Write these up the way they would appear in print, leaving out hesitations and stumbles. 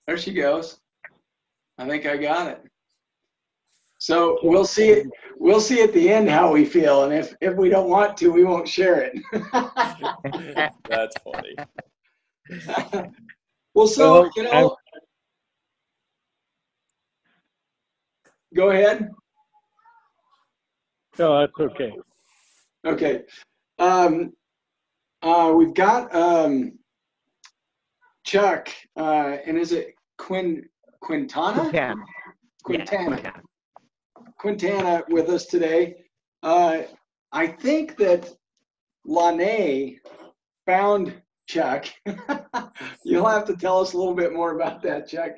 There she goes. I think I got it. So we'll see. We'll see at the end how we feel, and if we don't want to, we won't share it. That's funny. Well, so go ahead. No, that's okay. Okay. We've got Chuck, and is it Quintana? Quintana with us today. I think that Lanae found Chuck. You'll have to tell us a little bit more about that, Chuck.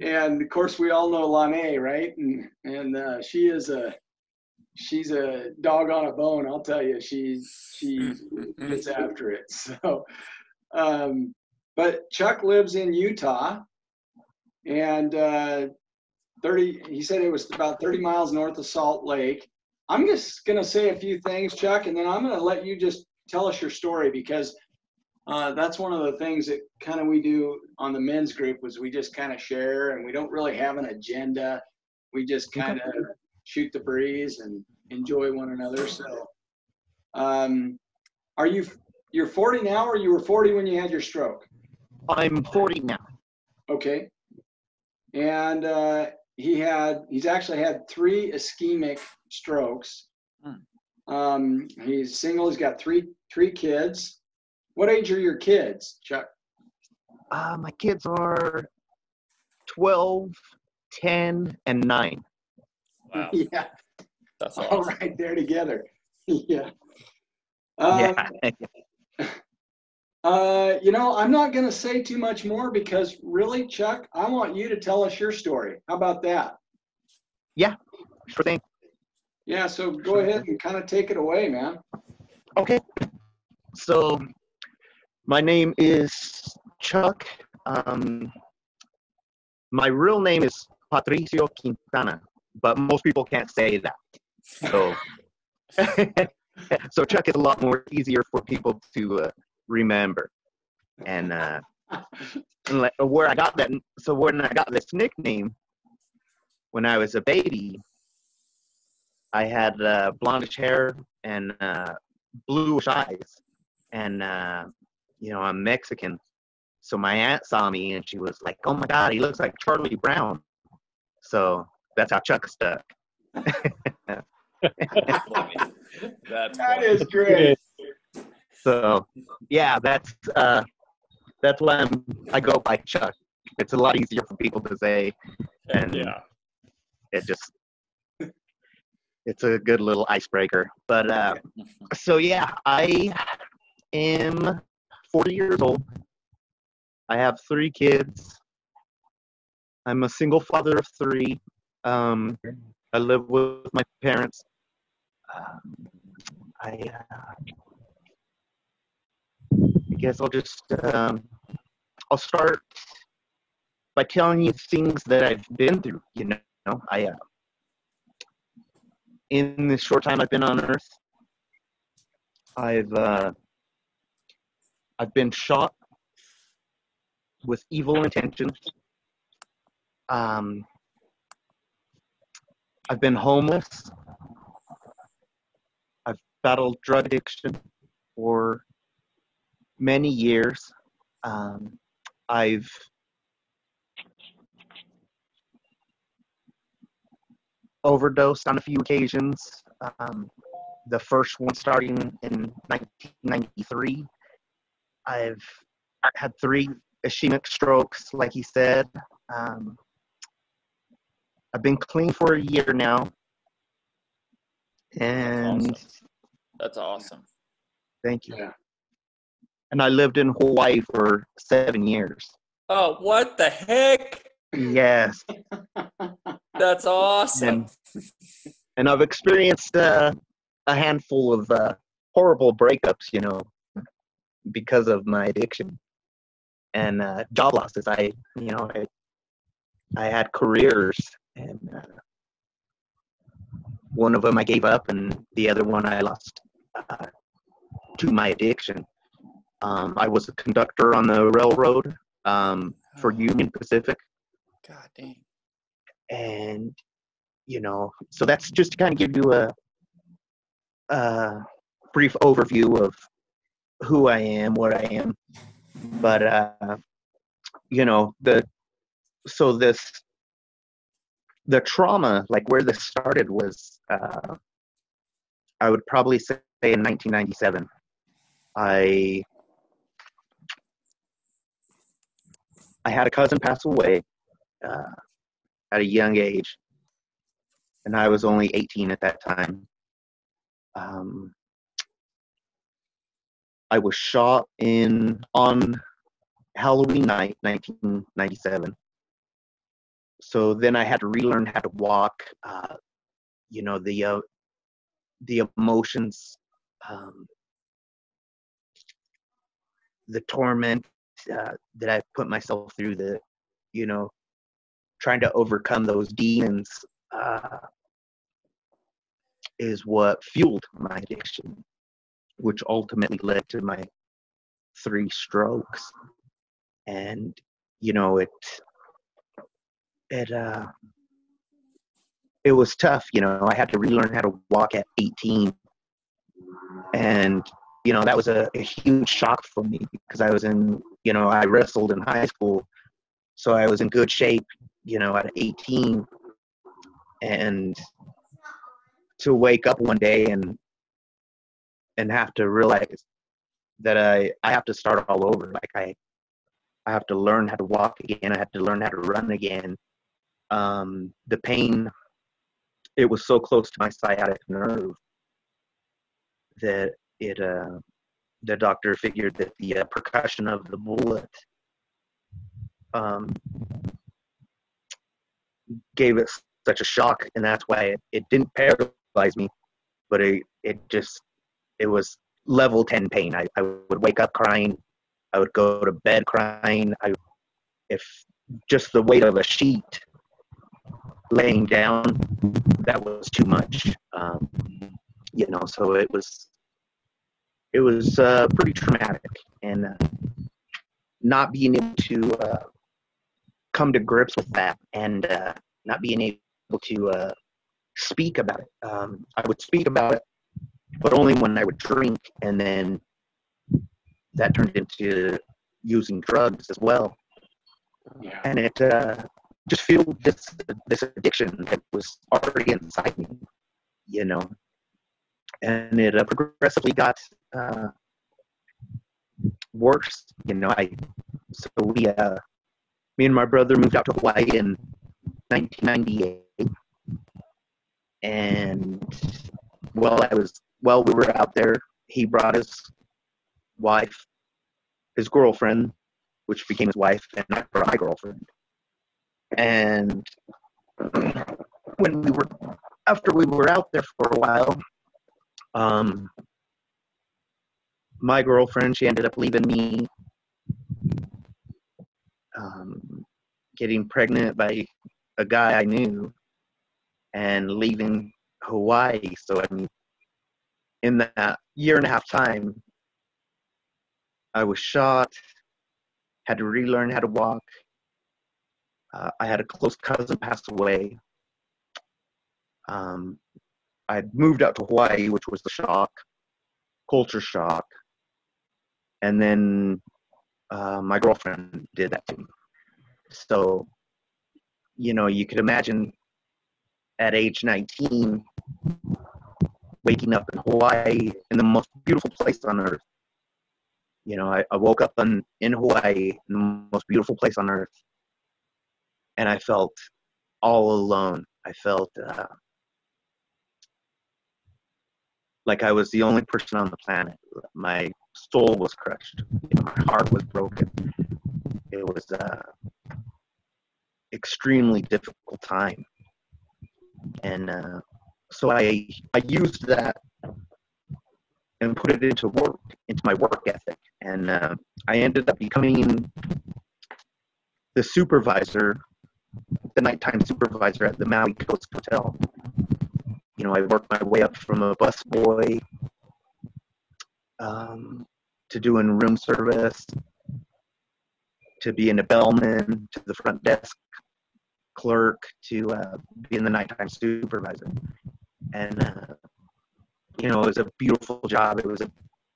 And of course, we all know Lanae, right? And she's a dog on a bone. I'll tell you, she gets after it. So, but Chuck lives in Utah, and he said it was about 30 miles north of Salt Lake. I'm just going to say a few things, Chuck, and then I'm going to let you just tell us your story, because that's one of the things that kind of we do on the men's group, was we just kind of share, and we don't really have an agenda. We just kind of shoot the breeze and enjoy one another. So you're 40 now, or you were 40 when you had your stroke? I'm 40 now. Okay. And he's actually had 3 ischemic strokes. He's single. He's got three kids. What age are your kids, Chuck? My kids are 12, 10, and 9. Wow. Yeah. That's awesome. All right there together. Yeah. I'm not going to say too much more, because really, Chuck, I want you to tell us your story. How about that? Yeah, sure thing. Yeah, so go ahead and kind of take it away, man. Okay. So my name is Chuck. My real name is Patricio Quintana, but most people can't say that. So, so Chuck is a lot more easier for people to remember. And where I got that, so when I got this nickname, when I was a baby, I had blondish hair and bluish eyes, and I'm Mexican. So my aunt saw me and she was like, "Oh my God, he looks like Charlie Brown." So that's how Chuck stuck. That's funny. That is great. So yeah, that's why I go by Chuck. It's a lot easier for people to say, and yeah, it's a good little icebreaker. But so yeah, I am 40 years old. I have 3 kids. I'm a single father of 3. I live with my parents. I guess I'll just I'll start by telling you things that I've been through. In this short time I've been on Earth, I've been shot with evil intentions. I've been homeless. I've battled drug addiction for many years. I've overdosed on a few occasions. The first one starting in 1993. I've had 3 ischemic strokes, like he said. I've been clean for a year now. And that's awesome. Thank you. Yeah. And I lived in Hawaii for 7 years. Oh, what the heck? Yes. That's awesome. And I've experienced a handful of horrible breakups, because of my addiction and job losses. I had careers, and one of them I gave up, and the other one I lost to my addiction. I was a conductor on the railroad. for Union Pacific. God dang. And, so that's just to kind of give you a brief overview of who I am, what I am. But, the trauma, like where this started was, I would probably say in 1997. I had a cousin pass away at a young age, and I was only 18 at that time. I was shot on Halloween night, 1997. So then I had to relearn how to walk. The emotions, the torment that I put myself through, trying to overcome those demons is what fueled my addiction, which ultimately led to my 3 strokes. And, it was tough. I had to relearn how to walk at 18. And, that was a huge shock for me because I was I wrestled in high school. So I was in good shape, at 18. And to wake up one day and have to realize that I have to start all over. Like I have to learn how to walk again. I have to learn how to run again. The pain, it was so close to my sciatic nerve that the doctor figured that the percussion of the bullet gave it such a shock, and that's why it didn't paralyze me, but it was level 10 pain. I would wake up crying. I would go to bed crying. If just the weight of a sheet laying down, that was too much. So it was pretty traumatic, and not being able to come to grips with that, and not being able to speak about it. I would speak about it, but only when I would drink, and then that turned into using drugs as well. Yeah. And it just fueled this addiction that was already inside me, and it progressively got worse. Me and my brother moved out to Hawaii in 1998, and while we were out there, he brought his wife, his girlfriend, which became his wife, and I brought my girlfriend. And after we were out there for a while, my girlfriend, she ended up leaving me, getting pregnant by a guy I knew, and leaving Hawaii. So in that year and a half time, I was shot, had to relearn how to walk. I had a close cousin pass away. I moved out to Hawaii, which was the shock, culture shock. And then my girlfriend did that to me. So, you could imagine at age 19, waking up in Hawaii, in the most beautiful place on earth. I woke up in Hawaii, in the most beautiful place on earth, and I felt all alone. I felt like I was the only person on the planet. My soul was crushed. My heart was broken. It was extremely difficult time, and so I used that and put it into my work ethic, and I ended up becoming the nighttime supervisor at the Maui Coast Hotel. I worked my way up from a busboy to doing room service, to being a bellman, to the front desk clerk, to being the nighttime supervisor. And you know, it was a beautiful job. It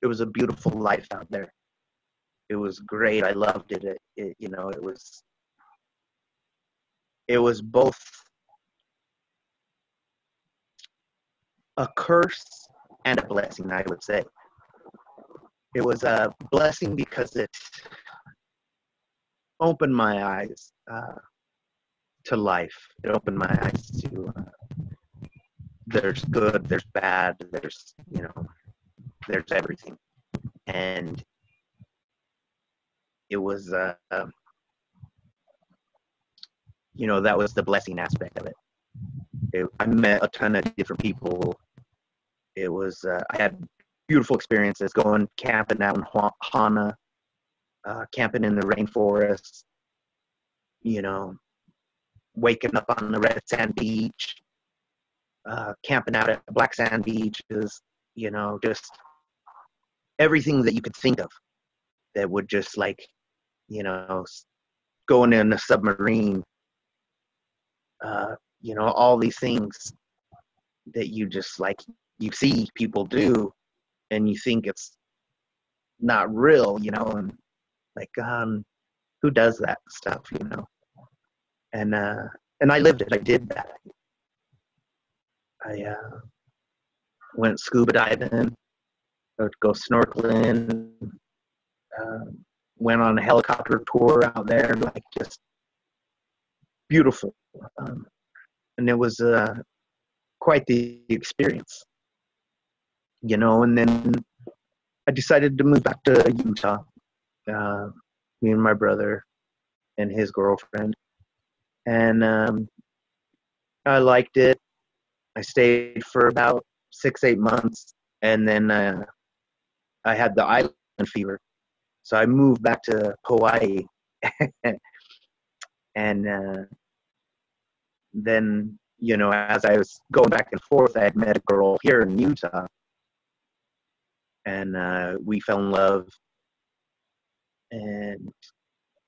was a beautiful life out there. It was great. I loved it. You know, it was both a curse and a blessing, I would say. It was a blessing because it opened my eyes to life. It opened my eyes to there's good, there's bad, there's, you know, there's everything. And it was, you know, that was the blessing aspect of it. I met a ton of different people. It was, I had beautiful experiences going camping out in Hana, camping in the rainforest, you know, waking up on the red sand beach, camping out at the black sand beaches, you know, just everything that you could think of that would just like, you know, going in a submarine, you know, all these things that you just like, you see people do and you think it's not real, you know, and like, who does that stuff, you know? And I lived it. I did that. I went scuba diving, I would go snorkeling, went on a helicopter tour out there, like just beautiful. And it was quite the experience, you know. And then I decided to move back to Utah, me and my brother and his girlfriend. And I liked it. I stayed for about 6-8 months, and then I had the island fever, so I moved back to Hawaii. And then, you know, as I was going back and forth, I had met a girl here in Utah, and we fell in love, and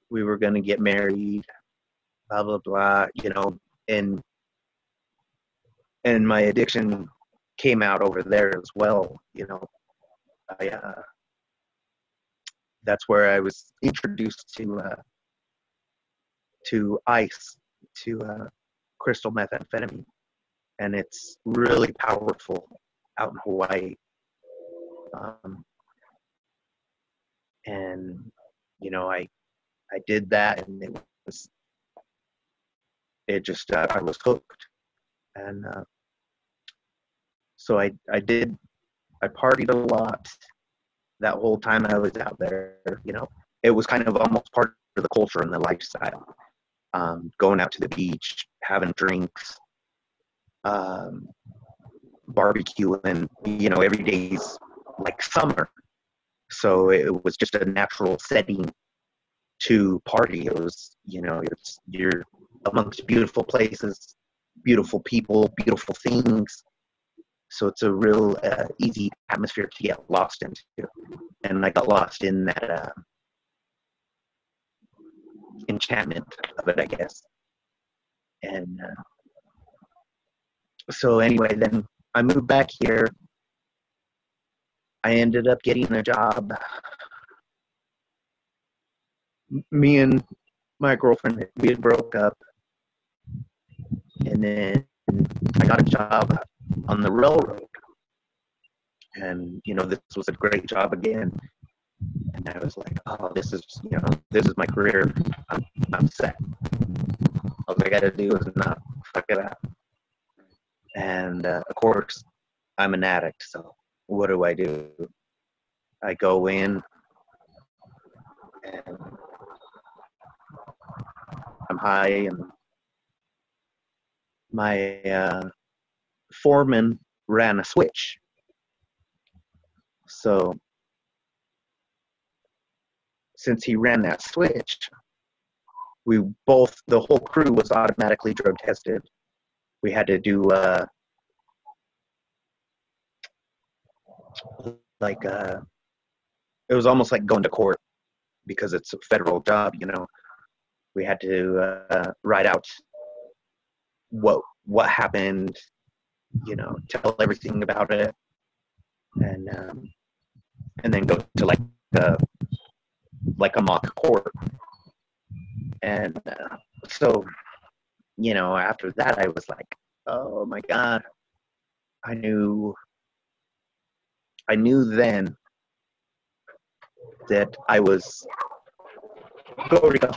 we were going to get married, blah blah blah, you know. And my addiction came out over there as well, you know. That's where I was introduced to ice, to crystal methamphetamine, and it's really powerful out in Hawaii. And you know, I did that, and it just I was hooked, and so I partied a lot that whole time I was out there. You know, it was kind of almost part of the culture and the lifestyle. Going out to the beach, having drinks, barbecuing, you know, every day's like summer. So it was just a natural setting to party. It was, you know, you're amongst beautiful places, beautiful people, beautiful things. So it's a real easy atmosphere to get lost into. And I got lost in that enchantment of it, I guess. And so anyway, then I moved back here. I ended up getting a job. Me and my girlfriend, we had broke up. And then I got a job on the railroad. And, you know, this was a great job again. And I was like, oh, this is my career. I'm set. All I got to do is not fuck it up. And, of course, I'm an addict, so what do? I go in, and I'm high, and my foreman ran a switch. So since he ran that switch, the whole crew was automatically drug tested. We had to do it was almost like going to court. because it's a federal job, you know, we had to write out what happened, you know, tell everything about it, and then go to like a mock court. And so, you know, after that, I was like, oh my God, I knew then that I was, go Rico.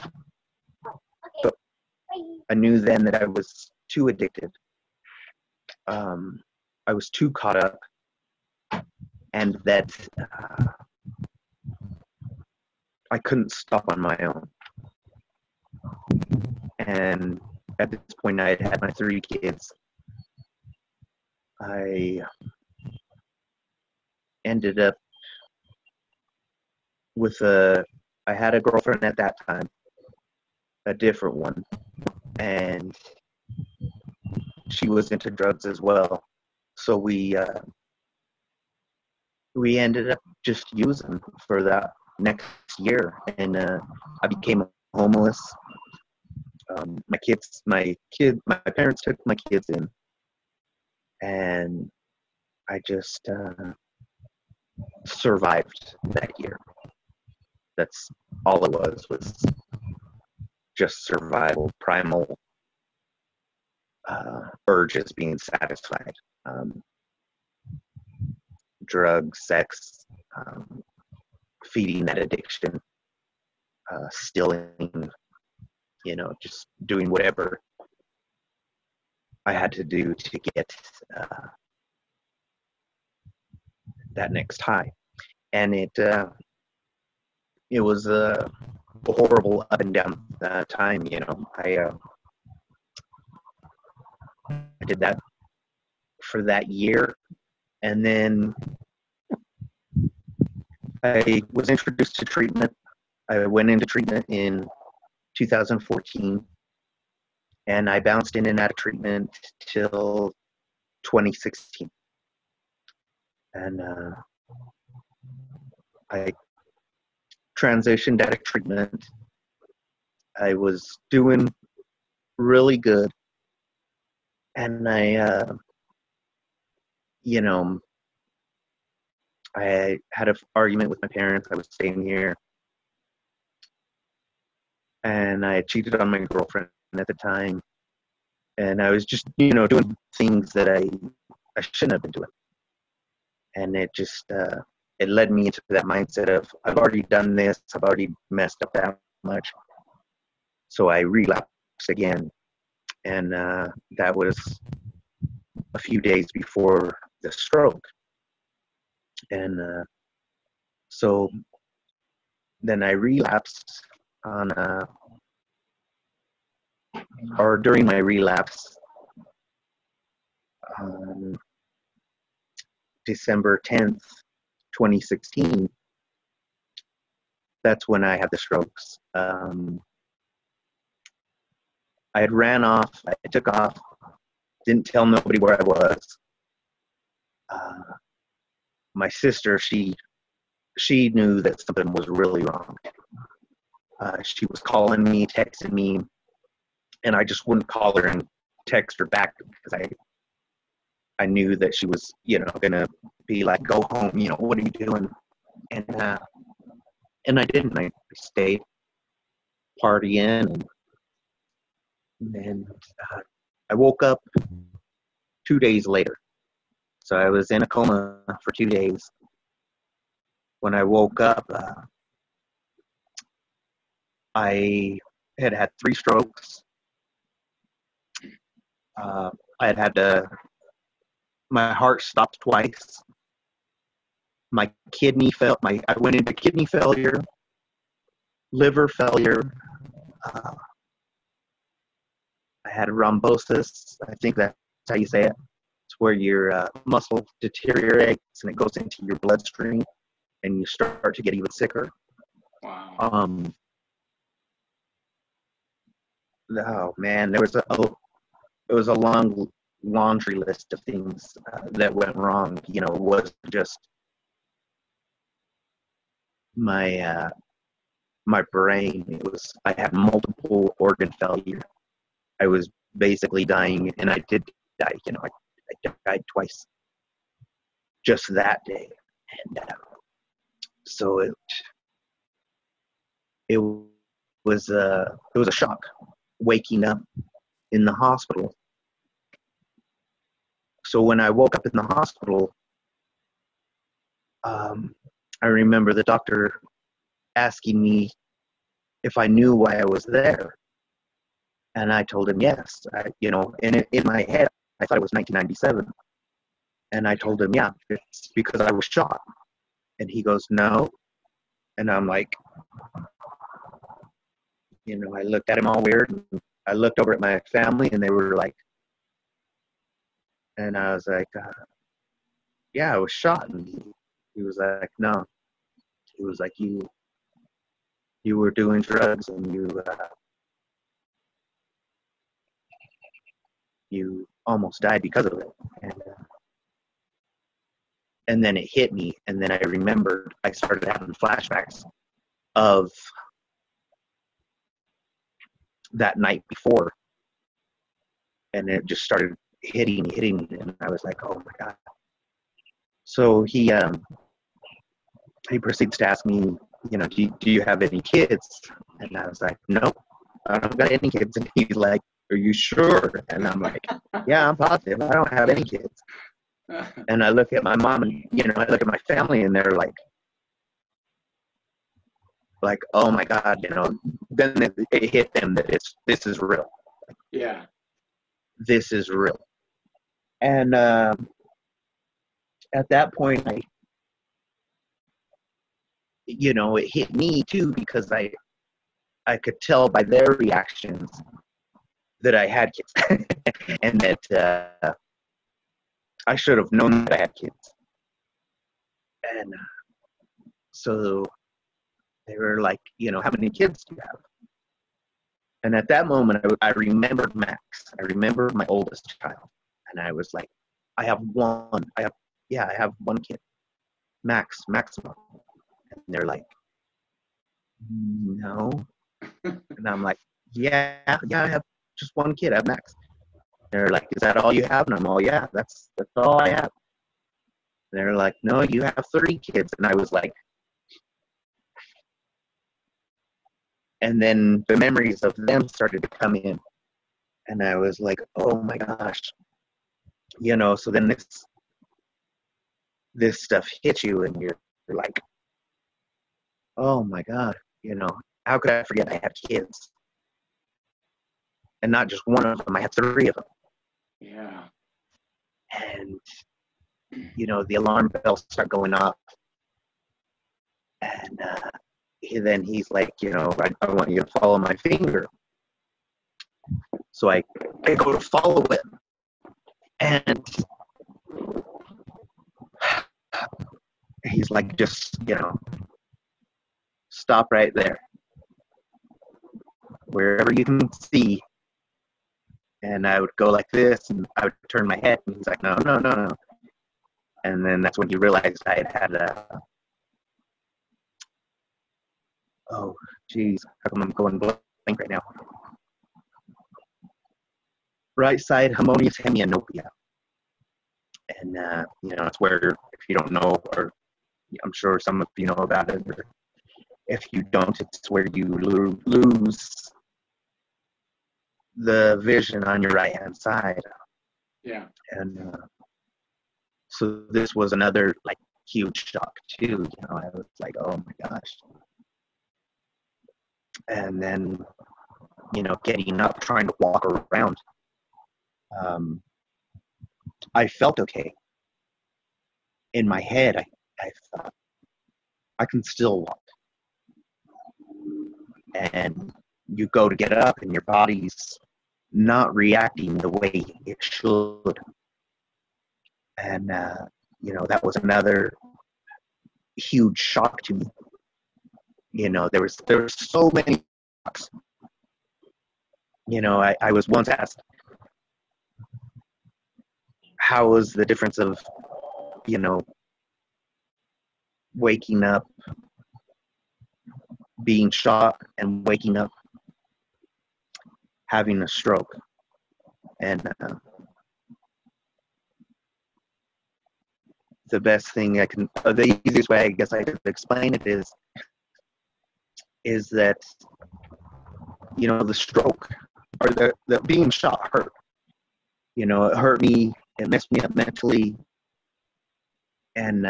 I knew then that I was too addicted. I was too caught up, and that I couldn't stop on my own. And at this point, I had my 3 kids. I ended up with I had a girlfriend at that time, a different one, and she was into drugs as well. So we ended up just using for that next year, and I became homeless. My parents took my kids in, and I just survived that year. That's all it was just survival, primal urges being satisfied. Drugs, sex, feeding that addiction, stealing, you know, just doing whatever I had to do to get that next high. And it was a horrible up and down time, you know. I did that for that year, and then I was introduced to treatment. I went into treatment in 2014, and I bounced in and out of treatment till 2016. And I transitioned out of treatment. I was doing really good, and I, you know, I had an argument with my parents. I was staying here, and I cheated on my girlfriend at the time, and I was just, you know, doing things that I shouldn't have been doing, and it just it led me into that mindset of, I've already done this, I've already messed up that much, so I relapsed again, and that was a few days before the stroke. And so then I relapsed on or during my relapse on December 10th, 2016. That's when I had the strokes. I had ran off, I took off, didn't tell nobody where I was. My sister, she knew that something was really wrong. She was calling me, texting me, and I just wouldn't call her and text her back because I knew that she was, you know, gonna be like, go home, you know, what are you doing? And I didn't. I stayed partying, and I woke up 2 days later. So I was in a coma for 2 days. When I woke up, I had 3 strokes. I had my heart stopped twice. My kidney I went into kidney failure, liver failure. I had rhombosis. I think that's how you say it. It's where your muscle deteriorates and it goes into your bloodstream, and you start to get even sicker. Wow. Oh man, it was a long laundry list of things that went wrong. You know, it wasn't just my my brain. I had multiple organ failure. I was basically dying, and I did die. I died twice just that day. And so it was a shock waking up in the hospital. So when I woke up in the hospital, I remember the doctor asking me if I knew why I was there. And I told him yes. And in my head, I thought it was 1997. And I told him, yeah, it's because I was shot. And he goes, no. And I'm like, I looked at him all weird. And I looked over at my family, and they were like, and I was like, yeah, I was shot. And he was like, no. He was like, you were doing drugs, and you almost died because of it. And then it hit me, and then I remembered, I started having flashbacks of that night before, and it just started hitting me, and I was like, oh my God. So he proceeds to ask me, do you have any kids? And I was like, no, I don't got any kids. And he's like, are you sure? And I'm like, yeah, I'm positive. I don't have any kids. And I look at my mom, and I look at my family, and they're like, oh my God, then it hit them that this is real. Yeah. This is real. And at that point, it hit me too, because I could tell by their reactions that I had kids, and that I should have known that I had kids. And so they were like, how many kids do you have? And at that moment, I remembered Max. I remembered my oldest child. And I was like, I have one. I have one kid. Maximum. And they're like, no. And I'm like, yeah, I have just one kid. I have Max. They're like, is that all you have? And I'm all, yeah, that's all I have. They're like, no, you have 30 kids. And I was like, and then the memories of them started to come in. And I was like, oh my gosh. So then this stuff hits you, and you're like, oh my God, how could I forget I had kids? And not just one of them, I had 3 of them. Yeah. And, the alarm bells start going off. And then he's like, I want you to follow my finger. So I go to follow it. And he's like, just, stop right there. Wherever you can see. And I would go like this, and I would turn my head, and he's like, no. And then that's when he realized I had oh, geez, how come I'm going blank right now? Right side harmonious hemianopia. And, it's where, if you don't know, or I'm sure some of you know about it, or if you don't, it's where you lose the vision on your right-hand side. Yeah. And so this was another, huge shock, too. I was like, oh, my gosh. And then, getting up, trying to walk around. I felt okay. In my head, I thought, I can still walk. And you go to get up, and your body's not reacting the way it should. And, that was another huge shock to me. There was so many shocks. I was once asked, how was the difference of, waking up being shot and waking up having a stroke. And the best thing the easiest way I guess I could explain it is that, you know, the stroke or the being shot hurt. You know, it hurt me, it messed me up mentally, and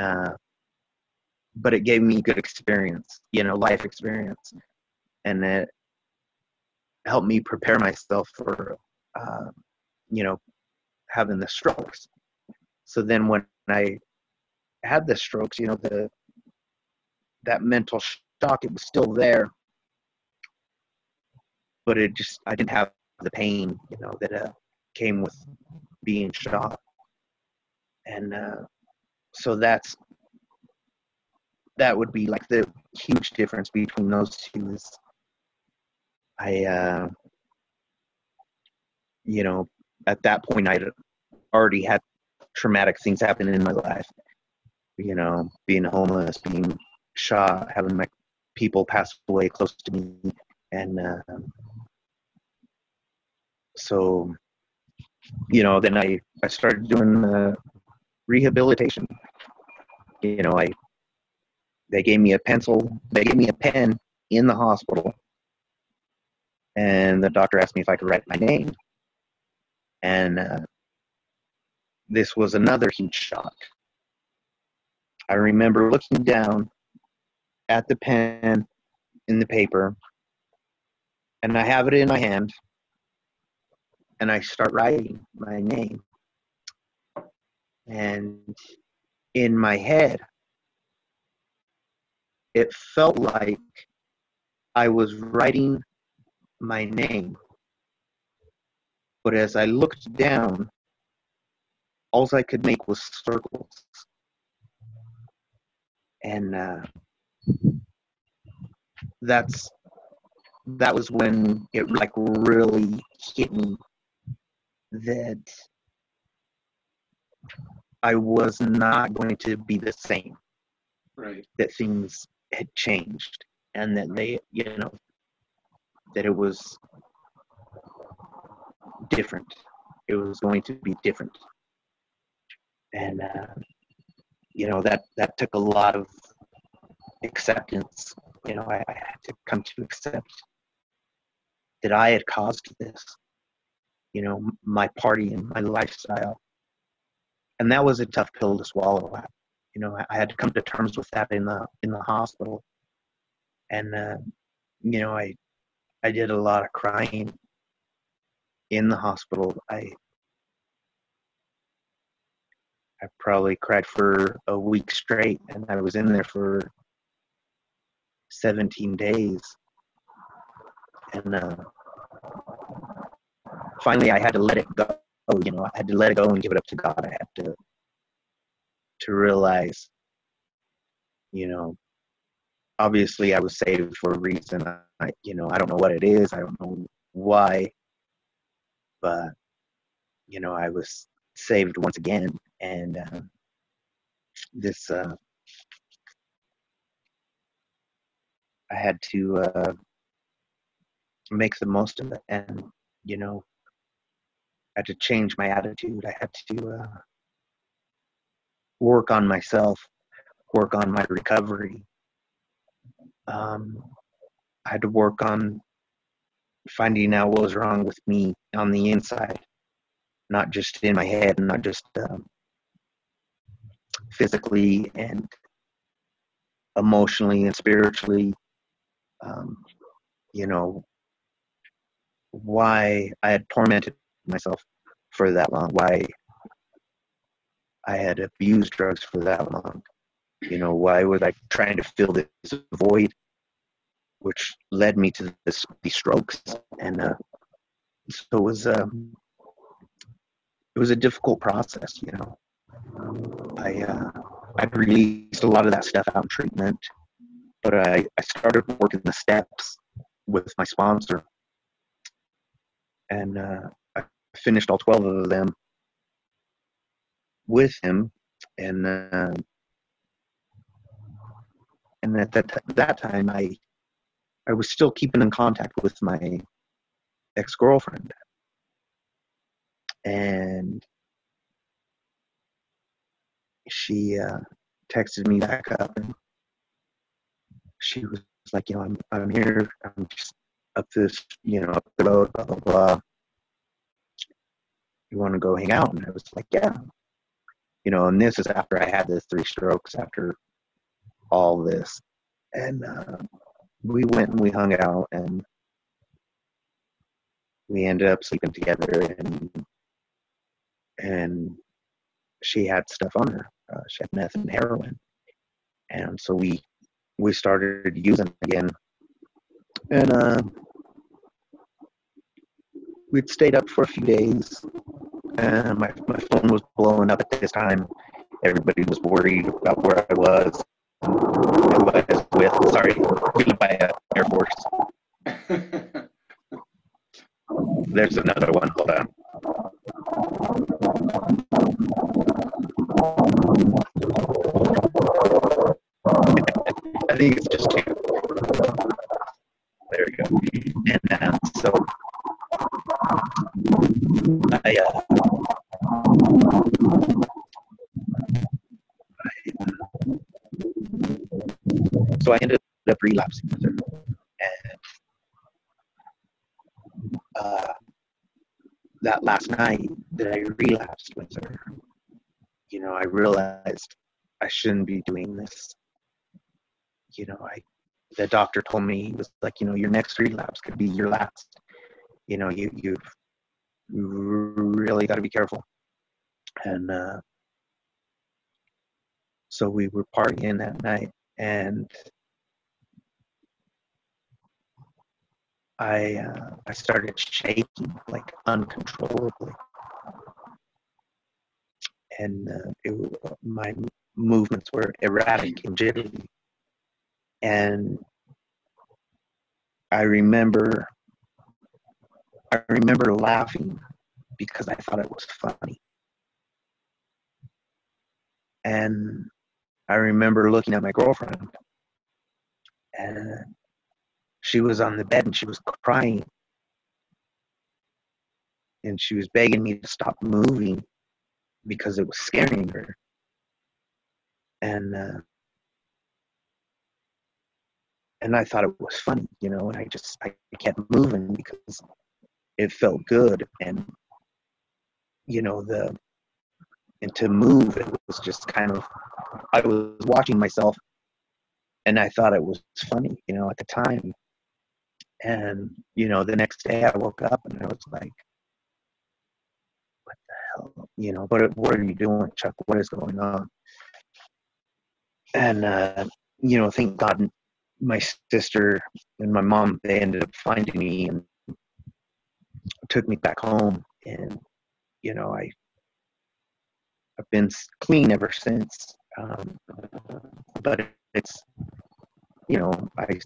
but it gave me good experience, you know, life experience, and it helped me prepare myself for, you know, having the strokes. So then when I had the strokes, you know, that mental shock, it was still there, but I didn't have the pain, you know, that came with being shot. And so that would be like the huge difference between those two is I, you know, at that point I'd already had traumatic things happen in my life, you know, being homeless, being shot, having my people pass away close to me. And so, you know, then I started doing rehabilitation. You know, they gave me a pen in the hospital, and the doctor asked me if I could write my name. And this was another huge shock. I remember looking down at the pen in the paper, and I have it in my hand, and I start writing my name. And in my head, it felt like I was writing my name. But as I looked down, all I could make was circles. And that was when it like really hit me that I was not going to be the same. Right. That things had changed, and that they, you know, that it was different. It was going to be different. And you know, that took a lot of acceptance. You know, I had to come to accept that I had caused this, you know, my party and my lifestyle. And that was a tough pill to swallow. You know, I had to come to terms with that in the hospital. And you know, I did a lot of crying in the hospital. I probably cried for a week straight, and I was in there for 17 days. And finally, I had to let it go. You know, I had to let it go and give it up to God. I had to realize, you know, obviously I was saved for a reason. You know, I don't know what it is. I don't know why, but you know, I was saved once again, and this I had to make the most of it, and you know, I had to change my attitude. I had to work on myself, work on my recovery. I had to work on finding out what was wrong with me on the inside, not just in my head, and not just physically and emotionally and spiritually. You know, why I had tormented myself for that long, why I had abused drugs for that long. You know, why was I trying to fill this void, which led me to these strokes? And so it was a difficult process. You know, I'd released a lot of that stuff out in treatment, but I started working the steps with my sponsor, and I finished all 12 of them with him, and at that time I was still keeping in contact with my ex-girlfriend. And she texted me back up, and she was like, I'm here. I'm just up this, up the road, blah, blah, blah. You want to go hang out? And I was like, yeah. And this is after I had the 3 strokes, after all this. And we went and we hung out, and we ended up sleeping together, and she had stuff on her. She had meth and heroin. And so we started using again. And we'd stayed up for a few days. And my phone was blowing up at this time. Everybody was worried about where I was, who I was with. Sorry, beat by Air Force. There's another one. Hold on. I think it's just 2. There we go. And so I ended up relapsing with her. And that last night that I relapsed with her, I realized I shouldn't be doing this. The doctor told me, he was like, your next relapse could be your last. You've really got to be careful. And so we were partying that night, and I started shaking like uncontrollably, and my movements were erratic and jittery. And I remember laughing because I thought it was funny. And I remember looking at my girlfriend, and she was on the bed and she was crying. And she was begging me to stop moving because it was scaring her. And I thought it was funny, and I kept moving because it felt good. And, and to move, it was just kind of, I was watching myself, and I thought it was funny, at the time. And, the next day I woke up and I was like, what the hell? What are you doing, Chuck? What is going on? And, thank God my sister and my mom, they ended up finding me and took me back home. And, I've been clean ever since. But it's, I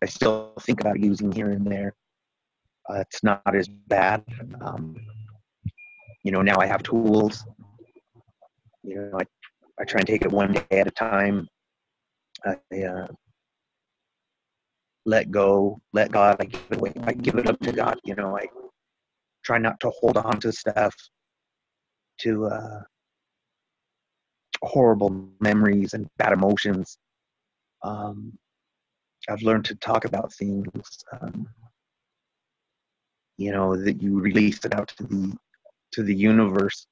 still think about using here and there. It's not as bad. Now I have tools. I try and take it one day at a time. I let go, let God. I give it away. I give it up to God. I try not to hold on to stuff, to horrible memories and bad emotions. I've learned to talk about things, that you release it out to the universe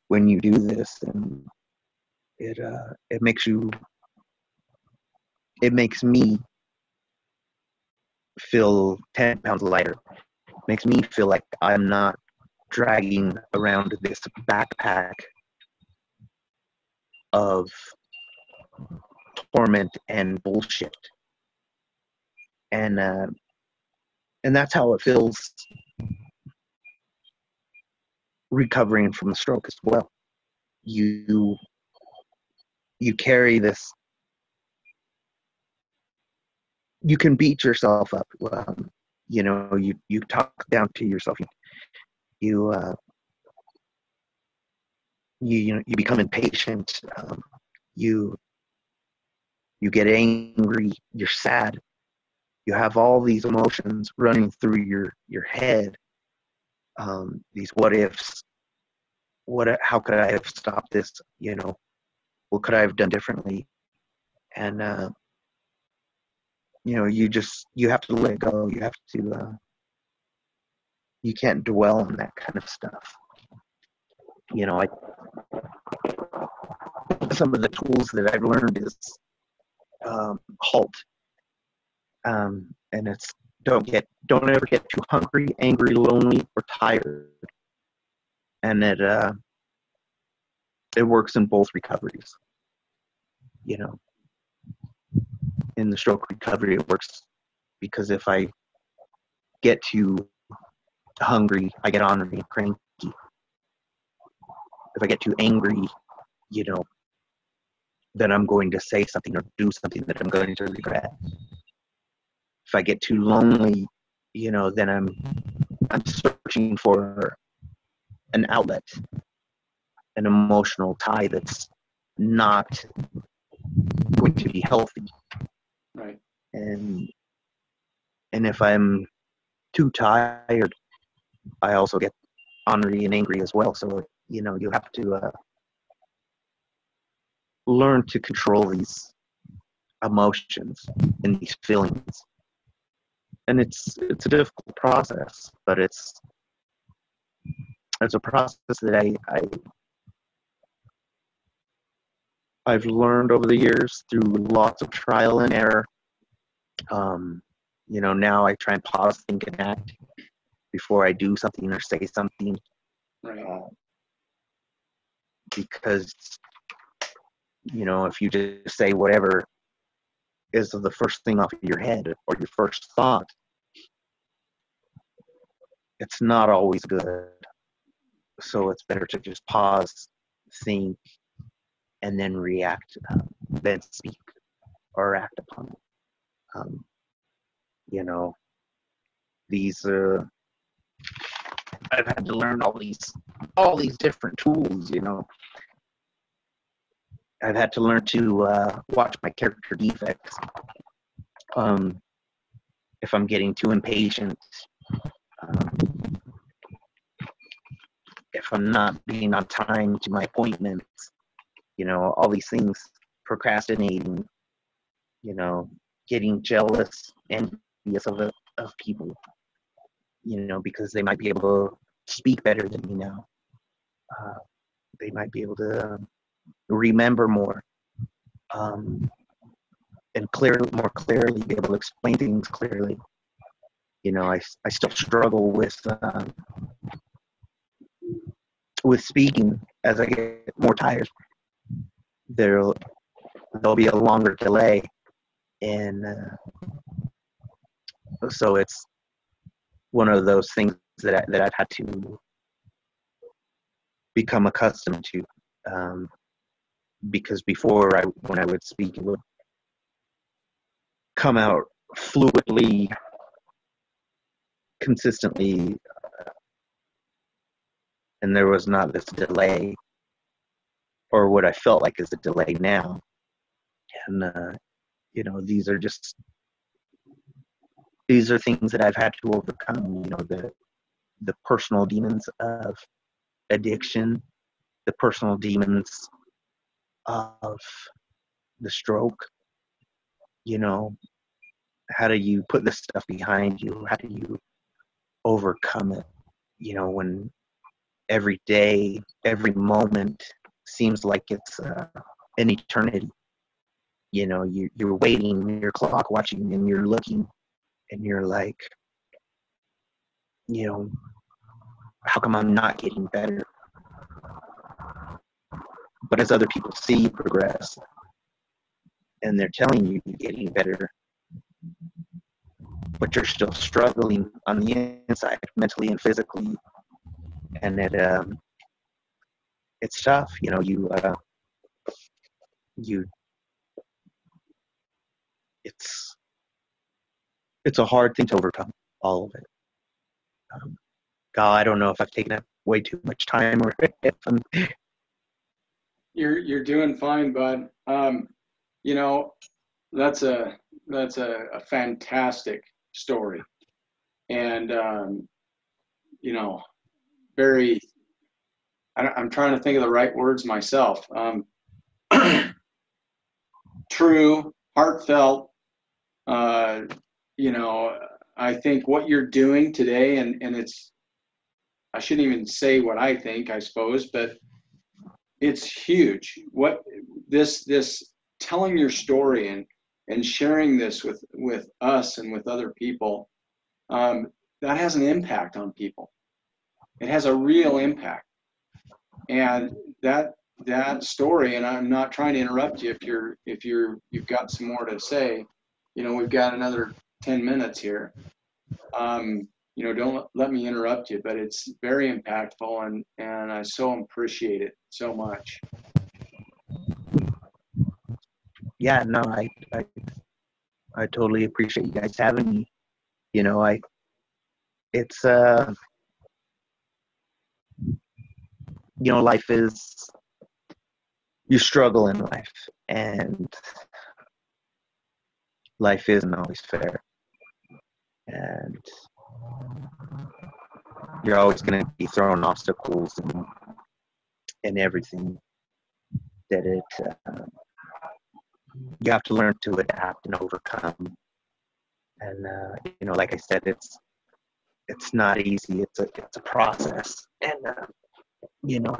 when you do this, and it makes me feel 10 pounds lighter. It makes me feel like I'm not dragging around this backpack of torment and bullshit. And that's how it feels recovering from the stroke as well. You carry this. You can beat yourself up. You talk down to yourself. You become impatient. You get angry. You're sad. you have all these emotions running through your head. These what ifs. How could I have stopped this? You know, what could I have done differently? And you know, you have to let go. You have to. You can't dwell on that kind of stuff. You know, some of the tools that I've learned is halt, and it's don't ever get too hungry, angry, lonely, or tired, and it works in both recoveries. You know, in the stroke recovery, it works because if I get too hungry, I get ornery and cranky. If I get too angry, you know, then I'm going to say something or do something that I'm going to regret. If I get too lonely, you know, then I'm searching for an outlet, an emotional tie that's not going to be healthy. Right. And if I'm too tired, I also get ornery and angry as well. So, you know, you have to learn to control these emotions and these feelings. And it's a difficult process, but it's a process that I've learned over the years through lots of trial and error. You know, now I try and pause, think, and act before I do something or say something. Right. Because, you know, if you just say whatever is the first thing off of your head or your first thought, it's not always good. So it's better to just pause, think, and then react, then speak or act upon it. You know, these I've had to learn all these different tools. You know, I've had to learn to watch my character defects. If I'm getting too impatient, if I'm not being on time to my appointments, you know, all these things, procrastinating, you know, getting jealous, envious of people, you know, because they might be able to speak better than me now. They might be able to remember more, and more clearly be able to explain things clearly. You know, I still struggle with speaking as I get more tired. There'll be a longer delay, and so it's one of those things that I've had to become accustomed to. Because before, when I would speak, it would come out fluidly, consistently, and there was not this delay, or what I felt like is a delay now. And you know, these are things that I've had to overcome. You know, the personal demons of addiction, the personal demons of the stroke. You know, how do you put this stuff behind you? How do you overcome it? You know, when every day, every moment seems like it's an eternity. You know, you're waiting, you're clock watching, and you're looking, and you're like, you know, how come I'm not getting better? But as other people see you progress, and they're telling you you're getting better, but you're still struggling on the inside, mentally and physically, and it's tough. You know, it's a hard thing to overcome, all of it. God, I don't know if I've taken up way too much time or if I'm... You're doing fine, bud. You know, that's a a fantastic story, and you know, very. I'm trying to think of the right words myself. True, heartfelt. You know, I think what you're doing today, and it's, I shouldn't even say what I think, I suppose, but it's huge. What this telling your story and sharing this with us and with other people, that has an impact on people. It has a real impact, and that story. And I'm not trying to interrupt you if you've got some more to say. You know, we've got another 10 minutes here. You know, don't let me interrupt you, but it's very impactful, and I so appreciate it so much. Yeah, no, I totally appreciate you guys having me. You know, it's you know, life is, you struggle in life, and life isn't always fair, and you're always going to be throwing obstacles and everything that you have to learn to adapt and overcome. And you know, like I said, it's not easy. It's a process, and you know,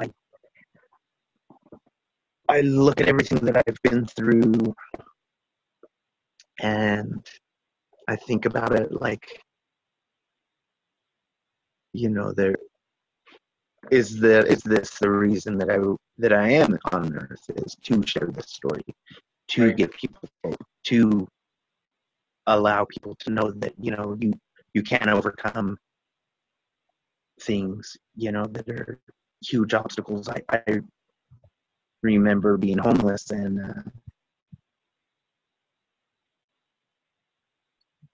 I look at everything that I've been through, and I think about it like, you know, there is this the reason that I am on earth, is to share this story, to Right. give people hope, to allow people to know that, you know, you can overcome things, you know, that are huge obstacles. I remember being homeless, and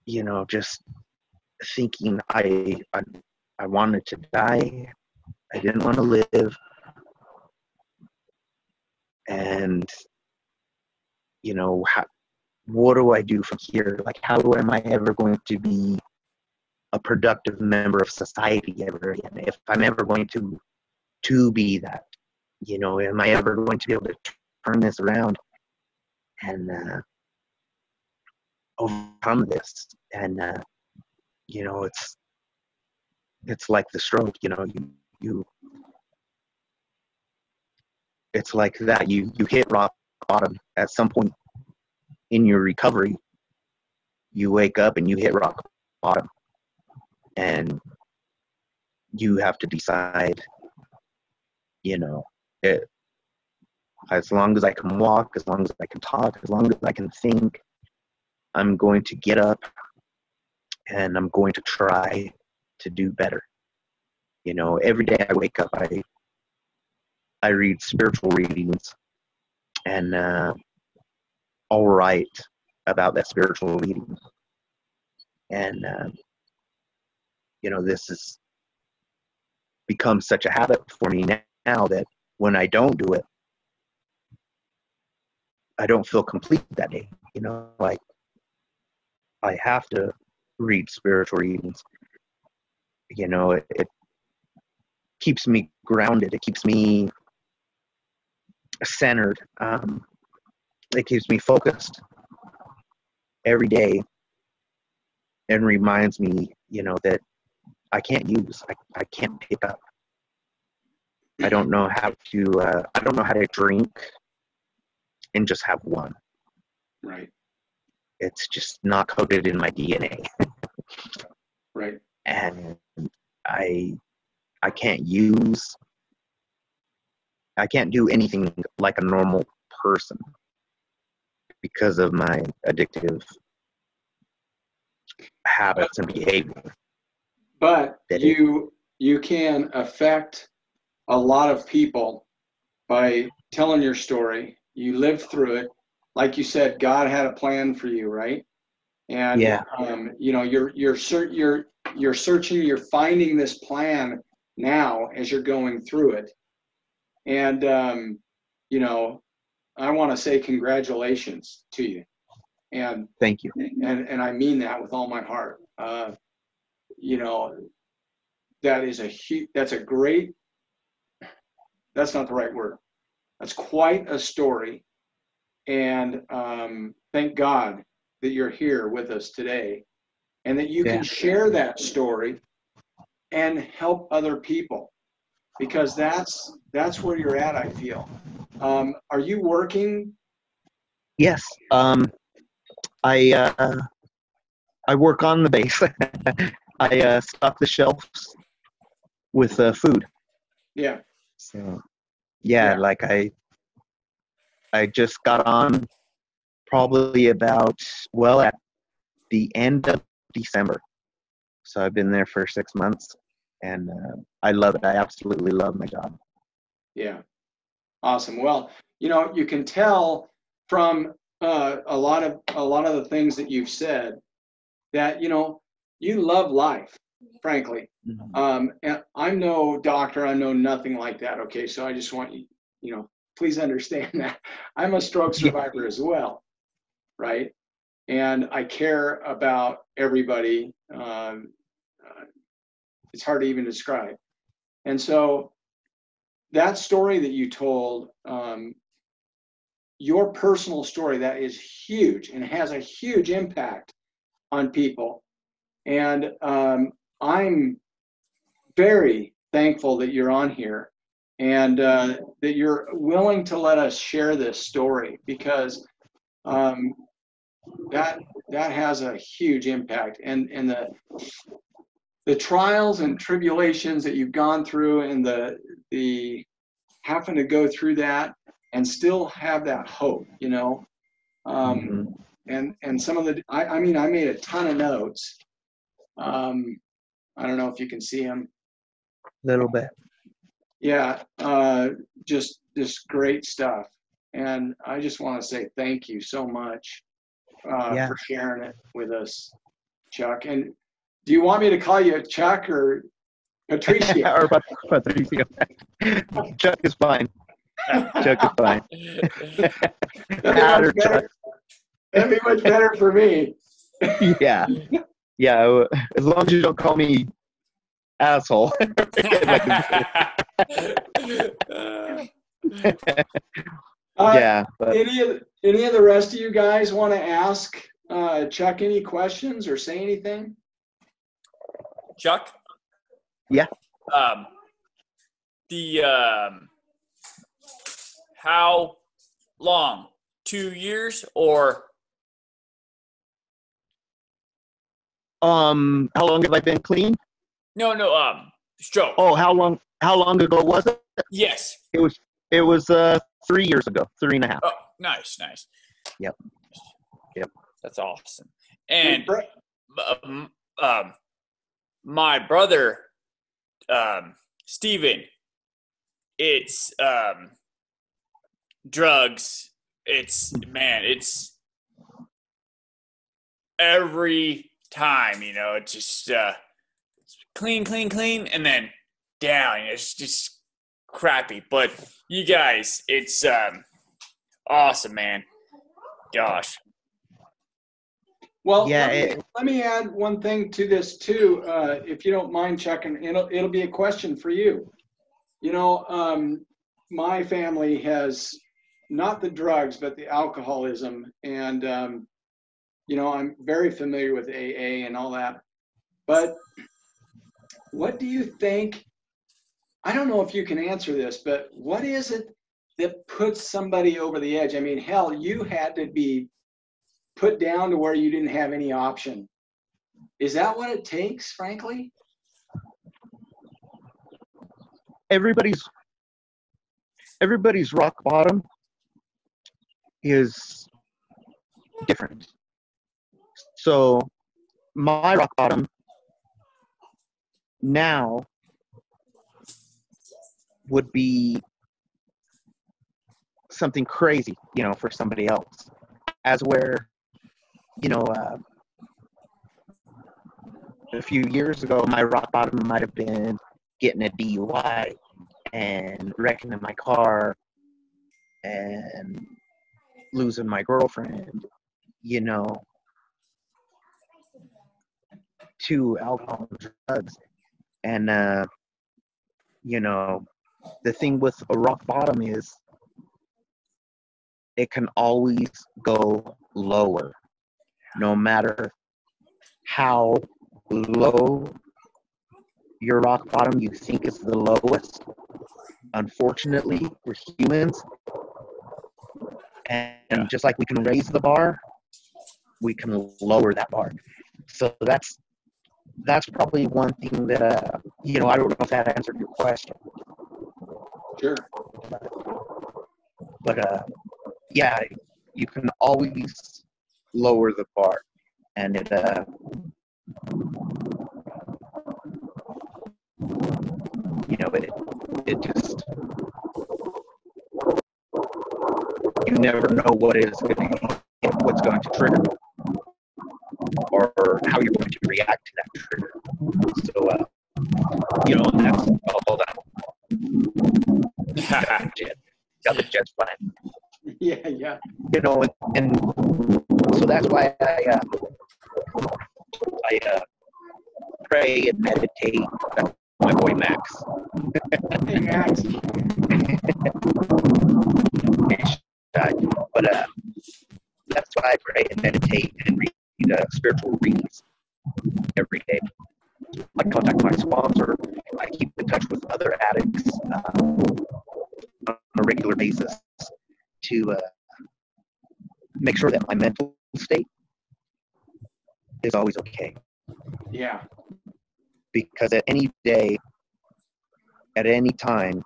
you know, just thinking I wanted to die. I didn't want to live, and you know, what do I do from here? Like, how am I ever going to be a productive member of society ever again? If I'm ever going to be that, you know, am I ever going to be able to turn this around and overcome this? And you know, it's like the stroke. You know, you it's like that. You hit rock bottom at some point in your recovery. You wake up and you hit rock bottom, and you have to decide, you know, as long as I can walk, as long as I can talk, as long as I can think, I'm going to get up and I'm going to try to do better. You know, every day I wake up, I read spiritual readings, and I'll write about that spiritual reading. And you know, this has become such a habit for me now that when I don't do it, I don't feel complete that day. You know, like, I have to read spiritual readings. You know, it keeps me grounded. It keeps me centered. It keeps me focused every day, and reminds me, you know, that I can't pick up. I don't know how to drink and just have one. Right. It's just not coded in my DNA. Right. And I can't do anything like a normal person because of my addictive habits and behavior. But you can affect a lot of people by telling your story. You lived through it. Like you said, God had a plan for you, right? And Yeah. you know, you're searching, you're finding this plan now as you're going through it. And you know, I want to say congratulations to you. And Thank you. and I mean that with all my heart. You know, that's not the right word. That's quite a story. And thank God that you're here with us today and that you can share that story and help other people, because that's where you're at, I feel. Are you working? Yes. I work on the base. I stock the shelves with food. Yeah. So yeah, like I just got on probably about, well, at the end of December. So I've been there for 6 months, and I love it. I absolutely love my job. Yeah. Awesome. Well, you know, you can tell from a lot of the things that you've said that, you know, you love life, frankly. And I'm no doctor. I know nothing like that. Okay. So I just want you, you know, please understand that I'm a stroke survivor as well. Right. And I care about everybody. It's hard to even describe. And so that story that you told, your personal story, that is huge and has a huge impact on people. And I'm very thankful that you're on here and that you're willing to let us share this story, because that has a huge impact. And the trials and tribulations that you've gone through, and the having to go through that and still have that hope, you know. And some of the, I mean, I made a ton of notes. I don't know if you can see them. Little bit. Yeah, just great stuff. And I just want to say thank you so much for sharing it with us, Chuck. And do you want me to call you Chuck or Patricio? Or Patricio. Chuck is fine. Chuck is fine. That'd be much better for me. Yeah. Yeah. As long as you don't call me asshole. Yeah. But Any of the rest of you guys want to ask Chuck any questions or say anything? Chuck? Yeah. How long? 2 years or? How long have I been clean? No, stroke. Oh, how long ago was it? Yes. It was 3 years ago, 3.5. Oh, nice. Yep. That's awesome. And my brother, Steven, it's drugs. It's every time, you know, it's just clean, and then down. You know, it's just crappy. But you guys, it's awesome, man. Gosh. Well, let me add one thing to this too, if you don't mind, Chuck, and it'll be a question for you. You know, my family has not the drugs, but the alcoholism, and you know, I'm very familiar with AA and all that. But what do you think? I don't know if you can answer this, but what is it that puts somebody over the edge? I mean, hell, you had to be put down to where you didn't have any option. Is that what it takes, frankly? Everybody's rock bottom is different. So my rock bottom now would be something crazy, you know, for somebody else. As where, you know, a few years ago, my rock bottom might have been getting a DUI and wrecking in my car and losing my girlfriend you know, to alcohol and drugs. And, you know, the thing with a rock bottom is it can always go lower, no matter how low your rock bottom you think is the lowest. Unfortunately, we're humans, and just like we can raise the bar, we can lower that bar. So that's probably one thing that you know, I don't know if that answered your question. Sure. But yeah, you can always lower the bar, and you know, it just, you never know what's going to trigger, or how you're going to react to that trigger. So you know, that's, oh, hold on. Got the jets flying. Yeah. You know, and so that's why I pray and meditate. That's my boy Max. Hey, Max. But that's why I pray and meditate and read spiritual readings every day. I contact my sponsor. I keep in touch with other addicts on a regular basis to make sure that my mental state is always okay. Yeah. Because at any day, at any time,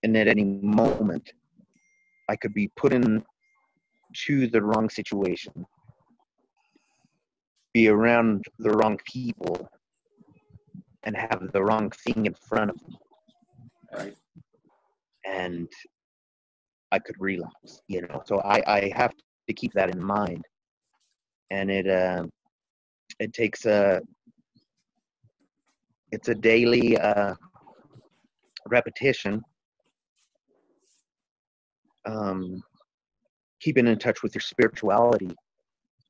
and at any moment, I could be put into the wrong situation, be around the wrong people, and have the wrong thing in front of me. Right. And I could relapse, you know. So I have to keep that in mind. And it takes it's a daily repetition, keeping in touch with your spirituality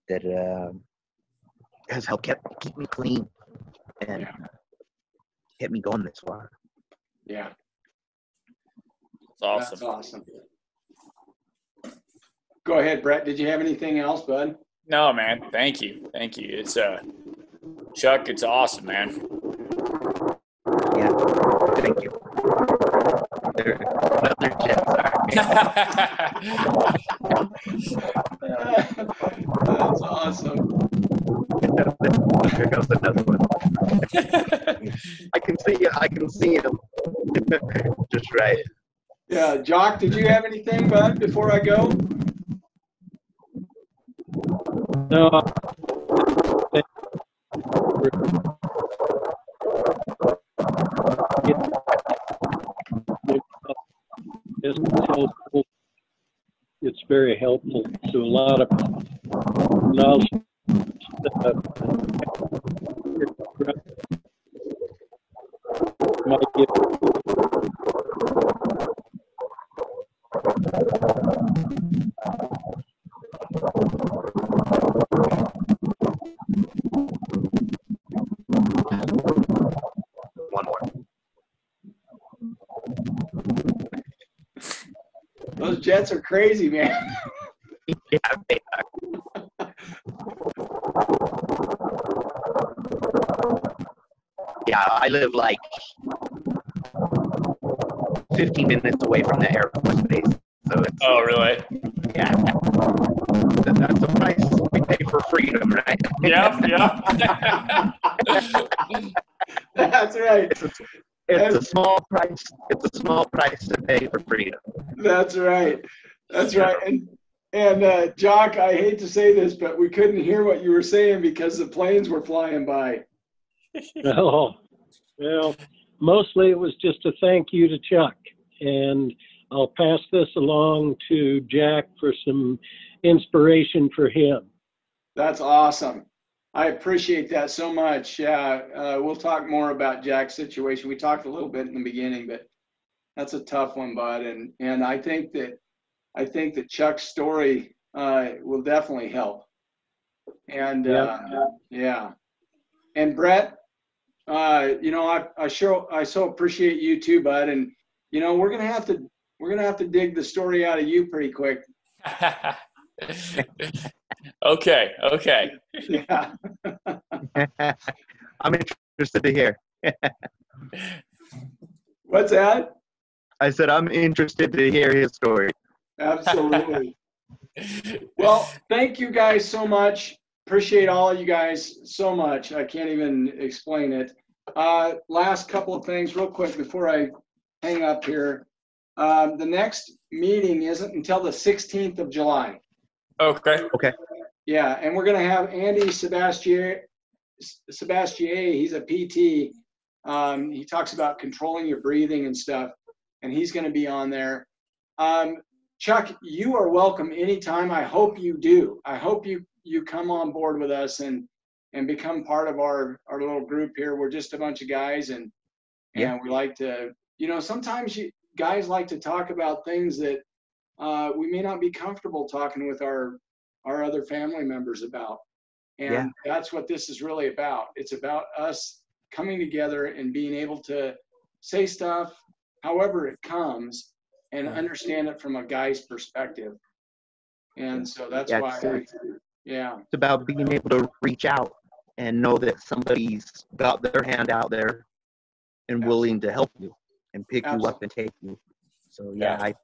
that has helped keep me clean and get me going this far. Yeah. It's awesome. That's awesome. Go ahead, Brett. Did you have anything else, bud? No, man. Thank you. It's Chuck, it's awesome, man. Yeah. Thank you. Another jet, That's awesome. Here goes another one. I can see him. Just right. Yeah, Jock, did you have anything, bud, before I go? No. It's very helpful to a lot of knowledge. Might get One more. Those jets are crazy, man. Yeah, they are. Yeah, I live like 15 minutes away from the Air Force base. So it's, Oh, really? yeah, that's the price we pay for freedom, right? Yep. That's right. It's a small price. It's a small price to pay for freedom. That's right. That's right. And Jock, I hate to say this, but we couldn't hear what you were saying because the planes were flying by. Oh, well, mostly it was just a thank you to Chuck. And I'll pass this along to Jack for some inspiration for him. That's awesome. I appreciate that so much. We'll talk more about Jack's situation. We talked a little bit in the beginning, but that's a tough one, bud. And I think that Chuck's story will definitely help. And yeah. And Brett, I so appreciate you too, bud. And we're gonna have to dig the story out of you pretty quick. Okay. Yeah. I'm interested to hear. What's that? I said I'm interested to hear his story. Absolutely. Well, thank you guys so much. Appreciate all of you guys so much. I can't even explain it. Last couple of things real quick before I hang up here. The next meeting isn't until the 16th of July. Okay. Yeah, and we're going to have Andy Sebastier. He's a PT. He talks about controlling your breathing and stuff, and he's going to be on there. Chuck, you are welcome anytime. I hope you do. I hope you come on board with us and become part of our little group here. We're just a bunch of guys, and we like to, sometimes guys like to talk about things that we may not be comfortable talking with our other family members about. And that's what this is really about. It's about us coming together and being able to say stuff however it comes and understand it from a guy's perspective. And so that's why it's about being able to reach out and know that somebody's got their hand out there and willing to help you and pick you up and take you. So I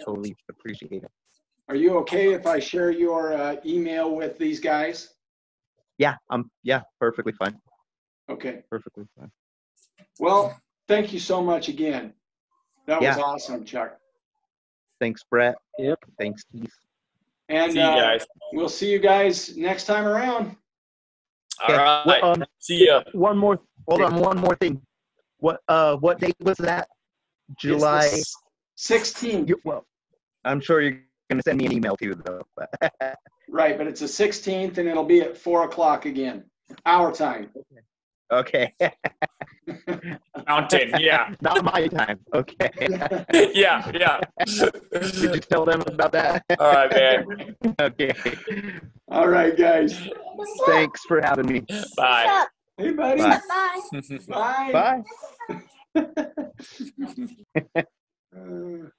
totally appreciate it. Are you okay if I share your email with these guys? Yeah, perfectly fine. Okay. Perfectly fine. Well, thank you so much again. That was awesome, Chuck. Thanks, Brett. Yep. Thanks, Keith. And see you guys. We'll see you guys next time around. All right. Well, see ya. One more thing. What date was that? July 16th. Well, I'm sure you're gonna send me an email too, though. Right, but it's the 16th, and it'll be at 4:00 again, our time. Okay. Mountain, yeah. Not my time. Okay. yeah. Did you tell them about that? All right, man. Okay. All right, guys. Thanks for having me. Bye. Hey, buddy. Bye. Bye. Bye.